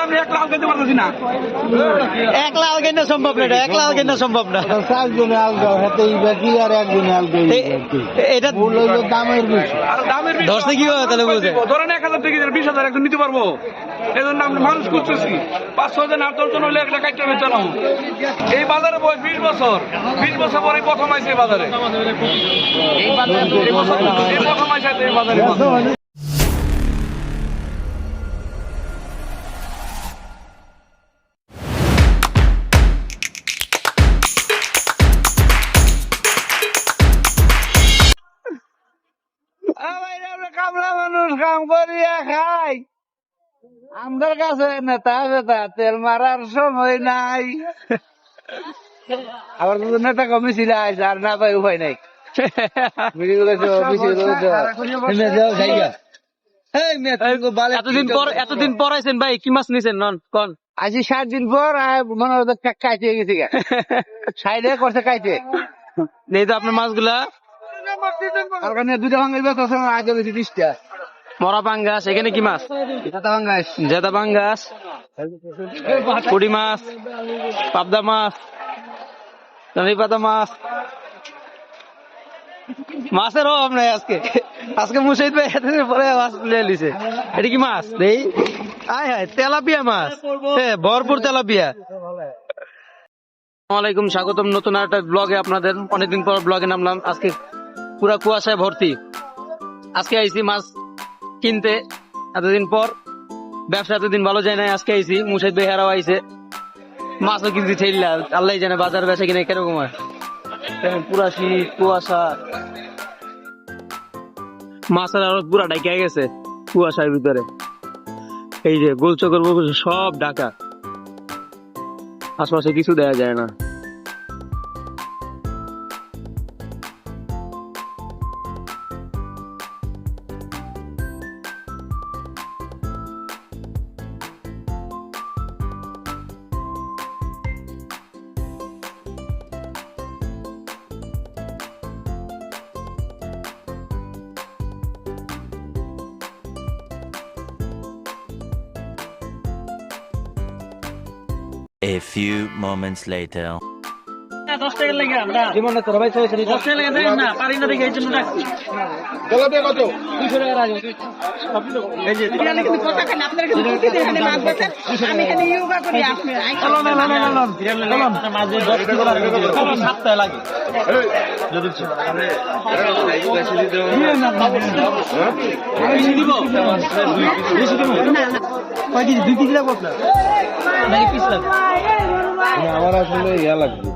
আমি একলা আলগাইতে পারতেছি না, একলা আলগাইনা সম্ভব না, একলা আলগাইনা সম্ভব না। চারজনে আলগাও হাতে কি আর একজনে আলগাই এটা দামের বেশি। আর দামের বিষয় ধরছে কি হয় তাহলে বুঝে? ধরেন 1000 টাকা 20,000 একজন নিতে পারবো, এই জন্য আমরা মানুষ খুঁজতেছি। 5-6 জন 8-10 জন হলে একটা কাইটা বেচানো। এই বাজারে বয়স 20 বছর, 20 বছর পরে প্রথম আইছে এই বাজারে, এই প্রথম আইছে এই বাজারে। কামলা মানুষ কাম করিয়া খাই, আমাদের কাছে নেতা বেতা তেল মারার সময় নাই। আবার নেতা কমিছিল আর না পাই উপায় নাই। এতদিন পর আইছেন ভাই, কি মাছ নিছেন নন কোন? আজ 7 দিন পর মনে হয় কাইতে গেছি, সাইডে করছে কাইতে নেই তো আপনার মাছগুলা। আর দুইটা ভাঙাই বেশ আগে বেশি 20টা মরা পাঙ্গাস, এখানে কি মাছ? ভাঙাই জেদা পাঙ্গাস, পুঁটি মাছ, পাবদা মাছ, পাতা মাছ। মাছের অভাব নাই আজকে। আজকে মুসাইদ ভাই এতদিন পরে মাছ তুলে লিছে। এটা কি মাছ দেই? আয় হায়, তেলাপিয়া মাছ, ভরপুর তেলাপিয়া। আসসালামু আলাইকুম, স্বাগতম নতুন একটা ব্লগে। আপনাদের অনেকদিন পর ব্লগে নামলাম। আজকে পুরা কুয়াশায় ভর্তি। আজকে আইছি মাছ কিনতে, এতদিন পর। ব্যবসা এতদিন ভালো যায় নাই, আজকে আইছি। মুসাইদ ভাই হেরাও আইছে, মাছও কিনতে ছেড়লা। আল্লাহ জানে বাজার বেচা কিনে কিরকম হয়। পুরা শীত, কুয়াশা, মাছের আরো পুরা ঢাকা গেছে কুয়াশার ভিতরে। এই যে গোলচক্কর সব ঢাকা, আশপাশে কিছু দেখা যায় না। A few moments later. 10 টাকা লাগে আমরা জীবনে তোর ভাই 10 টাকা লাগে দেন না, পারি না দেখে এই জন্য রাখছি। গোলাপে কত? 200 টাকা রাখো। এই যে বিরিয়ানি কিন্তু কথা কেন আপনারা কিন্তু দিতে এখানে মাছ বেচেন, আমি এখানে ইয়োগা করি। আপনি চলো না মাঝে 10 টাকা লাগে, 7 টাকা লাগে যদি বেশি দিতে হবে না। বেশি দিব, বেশি দিব না। কয় কেজি? 2 কেজি লাগবে আপনার নাকি পিস লাগবে? আমার আসলে ইয়া লাগবে।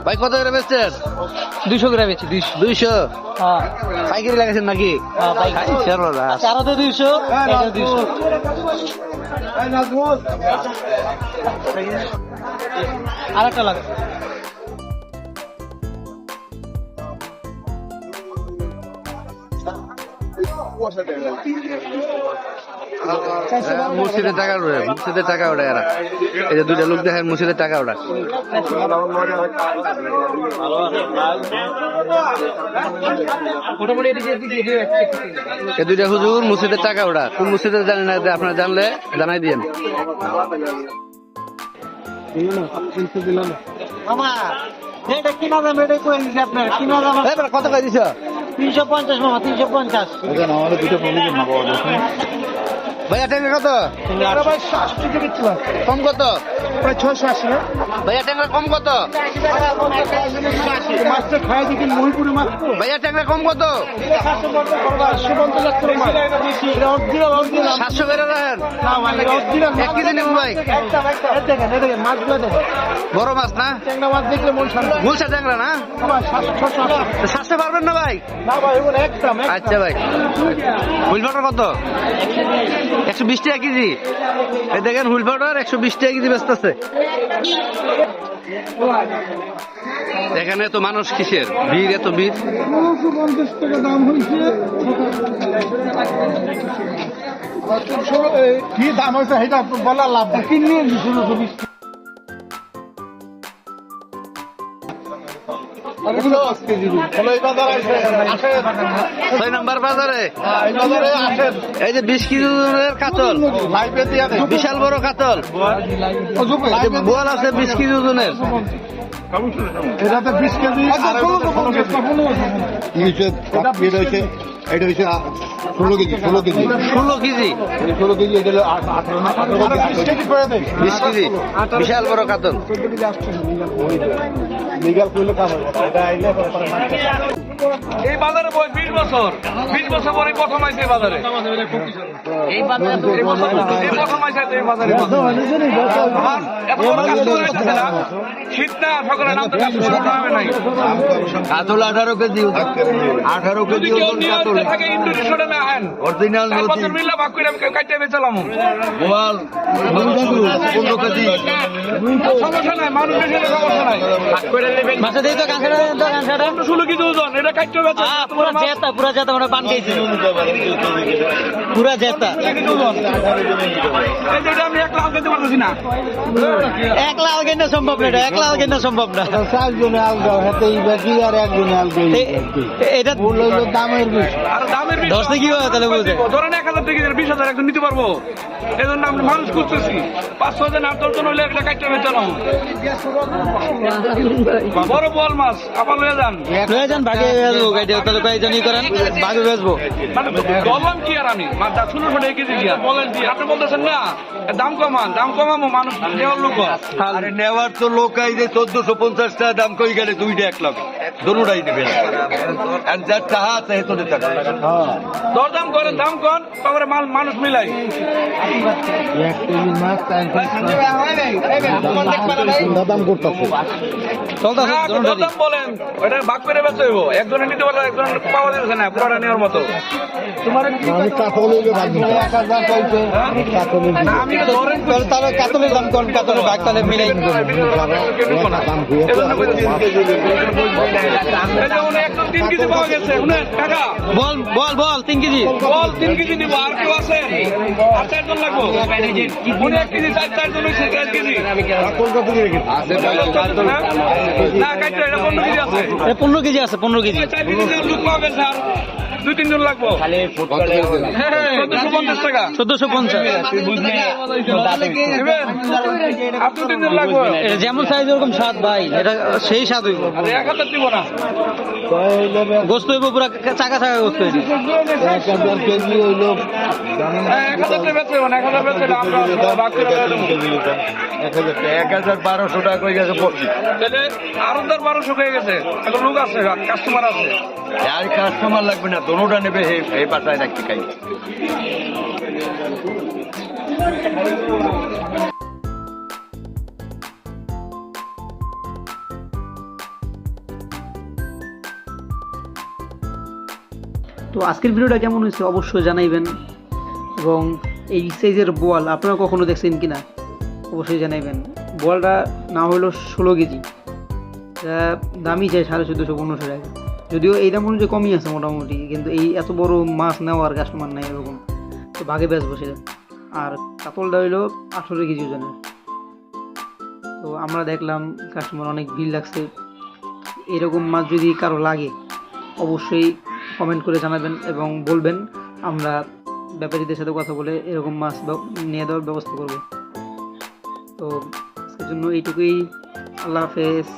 ভাই কত করে বেচছেন? 200 গ্রাম বেচি। 200। হ্যাঁ পাইকারি লাগাইছেন নাকি? চারতে 200, এটা 200। আরেকটা লাগবে। মুর্শিদের টাকা ওঠে, মুর্শিদের টাকা ওঠে এরা। এই যে দুইটা লোক দেখেন মুর্শিদের টাকা ওঠা। এই দুইটা হুজুর মুর্শিদের টাকা ওঠা। কোন মুর্শিদের জানেন না? আপনারা জানলে জানাই দিয়েন। কত করে দিছ? 350 মামা, 350। আমাদের দুটো ভাইয়া ট্যাংরা কত? কম কত? প্রায় 680 না ভাইয়া ট্যাংরা কম কত? মাছটা খাই দিকে মহিপুরে মাছ। ভাইয়া ট্যাংরা কম কত? 700 করে রাখেন। 1 কেজি নেব ভাই। বড় মাছ না? ট্যাংরা মাছ দেখলে মন শান্ত। গুলশা ট্যাংরা না? 700 পারবেন না ভাই? আচ্ছা ভাই। হুইল পাউডার কত? 120 টাকা কেজি। এই দেখেন হুইল পাউডার 120 টাকা কেজি বেচতেছে। এখানে তো মানুষ কিসের ভিড়, এত ভিড়। 250 টাকা দাম হয়েছে। কি দাম হয়েছে সেটা বলা লাভ। কিনে 220। ছয় নম্বর বাজারে এই যে 20 কেজি ওজনের কাতল, বিশাল বড় কাতল, বোয়াল আছে 20 কেজি ওজনের। এটাতে 20 কেজি আর এটা হচ্ছে 16 কেজি 16 কেজি 16 কেজি এটা হলো 18 কেজি করে দেয় 20 কেজি বিশাল বড় কাতল। লিগ্যাল করলে কাজ হবে এটা আইলে এই বাজারে বয়স 20 বছর, 20 বছর পরে প্রথম আইছে এই বাজারে। এই প্রথম আইছে এই বাজারে। আমার এত বড় কাস্টমার আসছে না, শীত না সকালে নামতে কাস্টমার হবে নাই। কাতল 18 কেজি, 18 যদি কেজি কেউ ওজন নিয়ে কাতল, আসতে থাকে ইন্ডোনেশিয়া না আহেন, অরিজিনাল তারপর নদী তো মিল্লা ভাগ করে কাটতে বেচালাম। বোয়াল 15 কেজি। সমস্যা নাই, মানুষ বেশি সমস্যা নাই। মাসে দিই তো কাঁকড়া 16 কেজি ওজন, এটা কাটতে বেচা পুরা জেতা মানে পান খাইছে পুরা জেতা। এই যে এটা আমি 1 লাখ দিতে পারতেছি না। 1 লাখ কেনা সম্ভব না, এটা 1 লাখ কেনা সম্ভব না। 4 জনে আলগা হাতে বাকি আর একজনে আলগা এটা বললো দামের বেশি আর দামের বেশি। 10 থেকে কি হয় তাহলে বুঝে? ধরেন 1000 থেকে 20,000 একজন নিতে পারবো, এই জন্য আমরা মানুষ খুঁজতেছি। 5-6 জন 8-10 জন হইলে একটা কাটতে বেচালাম। বড় বোয়াল মাছ আবার লয়ে যান। লয়ে যান ভাগে বেচবো, গাড়ি তাহলে কয়েকজনই করেন ভাগে বেচবো। মানে বললাম কি আর আমি 1600 টাকা কেজি কি আর বলেন কি আপনি বলতেছেন না দাম কমান, দাম কমামো, মানুষ দেওয়ার লোক। আরে নেওয়ার তো লোক এই যে 1450 টাকা দাম কই গেলে 2টা 1 লাখ দোনোটাই নেবে। আর যার টাকা আছে তো দিতে টাকা। দরদাম করেন, দাম কন, তারপরে মানুষ মিলাই। 1 কেজি মাছ দাম করতেছে চলতেছে না, দরদাম বলেন, ওটা ভাগ করে বেচতে হইব। একজনে নিতে পারলে একজন পাওয়া যাচ্ছে না পুরোটা নেওয়ার মতো। আমি কাতলে ভাবি 1000 পাইছে কাতলে না, আমি তো ধরেন তাহলে কাতলের দাম কোন কাতলের ভাগ তাহলে মিলাই দাম দিয়ে এই যে উনি একদম 3 কেজি পাওয়া গেছে। উনি টাকা বল 3 কেজি বল 3 কেজি নিব। আর কেউ আছে? আর 4 জন লাগবো। উনি 1 কেজি 4 জন হয়েছে 4 কেজি। না কাটতে এটা 15 কেজি আছে। 15 কেজি আছে 15 কেজি। 4 কেজি লোক পাওয়া গেছে, আর 2-3 জন লাগবো। 1450 টাকা 1450 নেবেন? আর 2-3 জন লাগবো। এটা যেমন সাইজ ওরকম স্বাদ ভাই, এটা সেই স্বাদ হইব। আর 1000 দিব না। গোস্ত হইব পুরা চাকা চাকা গোস্ত হইব। 1000 কেজি হইলো 1000 টাকা বেচবে, 1000 বেচবে আমরা ভাগ করে দেবো। 1200 টাকা কই গেছে 25। তাহলে আরো 1200 হয়ে গেছে। এখন লোক আছে, কাস্টমার আছে। আর কাস্টমার লাগবে না, দোনোটা নেবে এই বাসায় রাখতে খাই। তো আজকের ভিডিওটা কেমন হয়েছে অবশ্যই জানাইবেন, এবং এই সাইজের বোয়াল আপনারা কখনো দেখছেন কিনা অবশ্যই জানাইবেন। বোয়ালটা না হলো 16 কেজি, দামই চাই 1450-1500 টাকা। যদিও এই দাম অনুযায়ী কমই আছে মোটামুটি, কিন্তু এই এত বড় মাছ নেওয়ার কাস্টমার নাই এরকম, তো ভাগে বেচবো সেটা। আর কাতলটা হইলো 18 কেজি ওজনের। তো আমরা দেখলাম কাস্টমার অনেক ভিড় লাগছে। এরকম মাছ যদি কারো লাগে অবশ্যই কমেন্ট করে জানাবেন এবং বলবেন, আমরা ব্যাপারীদের সাথে কথা বলে এরকম মাছ নিয়ে দেওয়ার ব্যবস্থা করব। তো আজকের জন্য এইটুকুই, আল্লাহ হাফেজ।